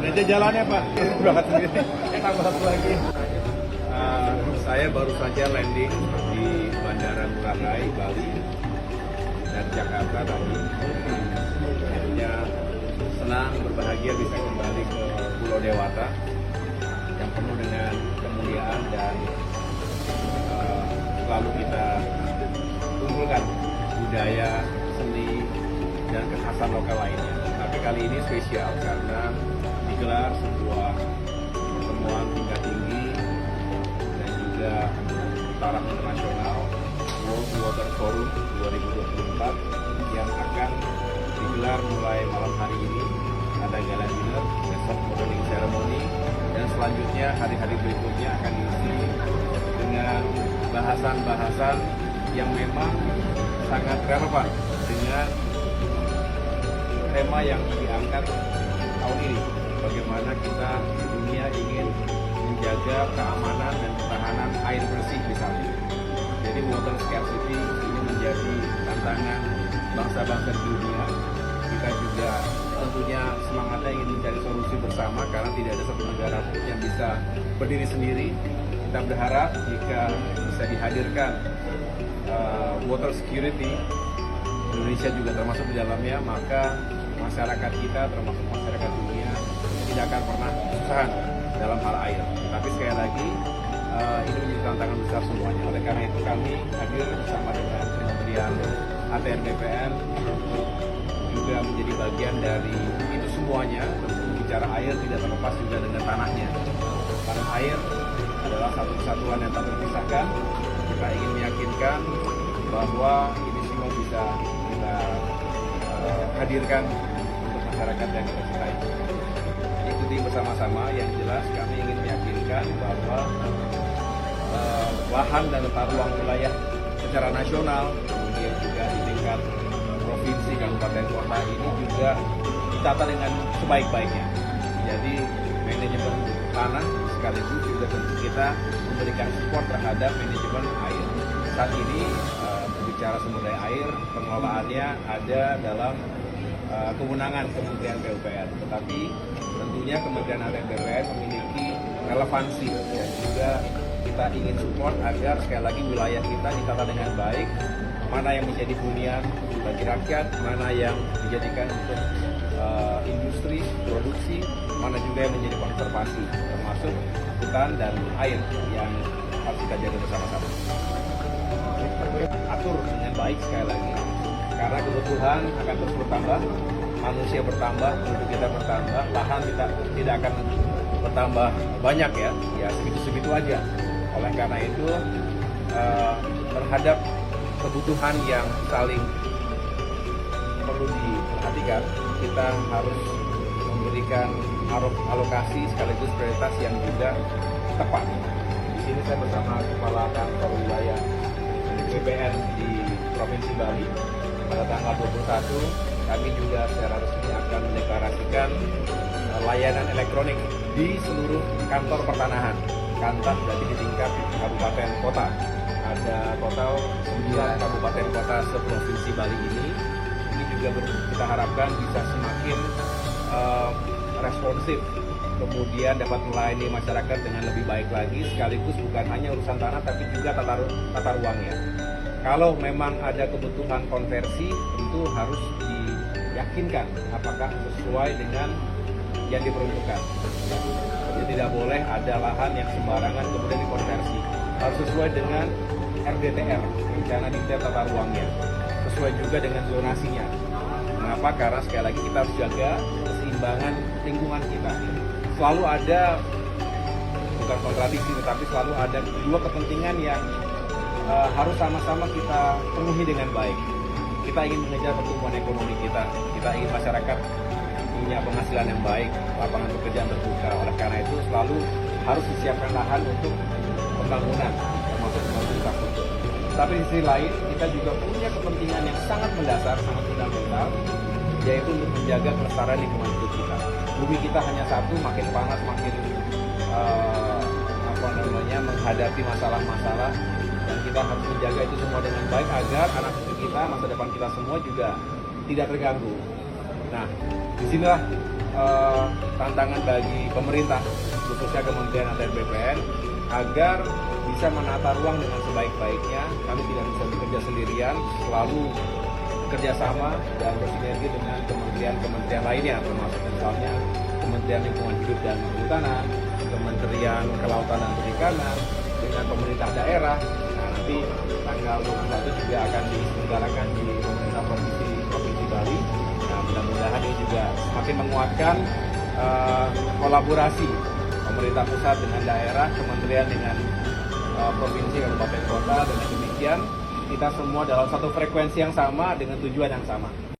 Aja jalannya Pak, berangkat sendiri. Tambah satu lagi. Saya baru saja landing di Bandara Ngurah Rai, Bali, dan Jakarta tadi. Akhirnya senang, berbahagia bisa kembali ke Pulau Dewata yang penuh dengan kemuliaan dan selalu kita kumpulkan budaya, seni, dan kekhasan lokal lainnya. Tapi kali ini spesial karena digelar sebuah pertemuan tingkat tinggi dan juga taraf internasional World Water Forum 2024 yang akan digelar mulai malam hari ini. Ada gala dinner, besok opening ceremony, dan selanjutnya hari-hari berikutnya akan diisi dengan bahasan-bahasan yang memang sangat relevan dengan tema yang diangkat tahun ini. Bagaimana kita di dunia ingin menjaga keamanan dan ketahanan air bersih misalnya. Jadi water scarcity ini menjadi tantangan bangsa-bangsa di dunia. Kita juga tentunya semangatnya ingin mencari solusi bersama karena tidak ada satu negara pun yang bisa berdiri sendiri. Kita berharap jika bisa dihadirkan water security, Indonesia juga termasuk di dalamnya, maka masyarakat kita termasuk masyarakat dunia tidak akan pernah kesusahan dalam hal air. Tapi sekali lagi ini menjadi tantangan besar semuanya. Oleh karena itu kami hadir bersama dengan Kementerian ATR BPN untuk juga menjadi bagian dari itu semuanya. Tentu bicara air tidak terlepas juga dengan tanahnya. Karena air adalah satu kesatuan yang tak terpisahkan. Kita ingin meyakinkan bahwa ini semua bisa kita hadirkan untuk masyarakat yang kita cintai. Ikuti bersama-sama, yang jelas kami ingin meyakinkan bahwa lahan dan tata ruang wilayah secara nasional, kemudian juga di tingkat provinsi, kabupaten, kota ini juga ditata dengan sebaik-baiknya. Jadi manajemen tanah sekaligus juga tentu kita memberikan support terhadap manajemen air. Saat ini berbicara sumber daya air, pengelolaannya ada dalam kewenangan Kementerian PUPR. Tetapi tentunya Kementerian ATR BPN memiliki relevansi dan juga kita ingin support agar sekali lagi wilayah kita ditata dengan baik. Mana yang menjadi hunian bagi rakyat, mana yang dijadikan untuk industri, produksi, mana juga yang menjadi konservasi, termasuk hutan dan air yang harus kita jaga bersama-sama. Atur dengan baik sekali lagi, karena kebutuhan akan terus bertambah, manusia bertambah, penduduk kita bertambah, lahan kita tidak akan bertambah banyak ya segitu-segitu aja. Oleh karena itu terhadap kebutuhan yang saling perlu diperhatikan, kita harus memberikan alokasi sekaligus prioritas yang juga tepat. Di sini saya bersama Kepala Kantor Wilayah BPN di Provinsi Bali. Pada tanggal 21 kami juga secara resmi akan mendeklarasikan layanan elektronik di seluruh kantor pertanahan, kantor dari di tingkat kabupaten kota. Ada total 9 kabupaten kota seprovinsi Bali ini. Ini juga kita harapkan bisa semakin responsif, kemudian dapat melayani masyarakat dengan lebih baik lagi, sekaligus bukan hanya urusan tanah tapi juga tata ruangnya. Kalau memang ada kebutuhan konversi, tentu harus diyakinkan apakah sesuai dengan yang diperuntukkan. Jadi tidak boleh ada lahan yang sembarangan kemudian dikonversi. Harus sesuai dengan RDTR, rencana detail tata ruangnya, sesuai juga dengan zonasinya. Mengapa? Karena sekali lagi kita harus jaga keseimbangan lingkungan kita. Selalu ada, bukan kontradiksi, tetapi selalu ada dua kepentingan yang harus sama-sama kita penuhi dengan baik. Kita ingin mengejar pertumbuhan ekonomi kita ingin masyarakat punya penghasilan yang baik, lapangan pekerjaan terbuka. Oleh karena itu selalu harus disiapkan lahan untuk pembangunan, termasuk infrastruktur. Tapi di sisi lain, kita juga punya kepentingan yang sangat mendasar, sangat fundamental, yaitu untuk menjaga kelestarian lingkungan hidup kita. Bumi kita hanya satu, makin panas, makin menghadapi masalah-masalah, dan kita harus menjaga itu semua dengan baik agar anak cucu kita, masa depan kita semua juga tidak terganggu. Nah, disinilah tantangan bagi pemerintah, khususnya Kementerian ATR BPN, agar bisa menata ruang dengan sebaik-baiknya. Kami tidak bisa bekerja sendirian, selalu kerjasama dan bersinergi dengan kementerian-kementerian lainnya, termasuk misalnya Kementerian Lingkungan Hidup dan Kehutanan, Kementerian Kelautan dan Perikanan, dengan pemerintah daerah. Nah, nanti tanggal 21 juga akan diselenggarakan di pemerintah Provinsi Bali. Nah, mudah-mudahan ini juga semakin menguatkan kolaborasi pemerintah pusat dengan daerah, kementerian dengan provinsi, kabupaten, kota. Dengan demikian kita semua dalam satu frekuensi yang sama dengan tujuan yang sama.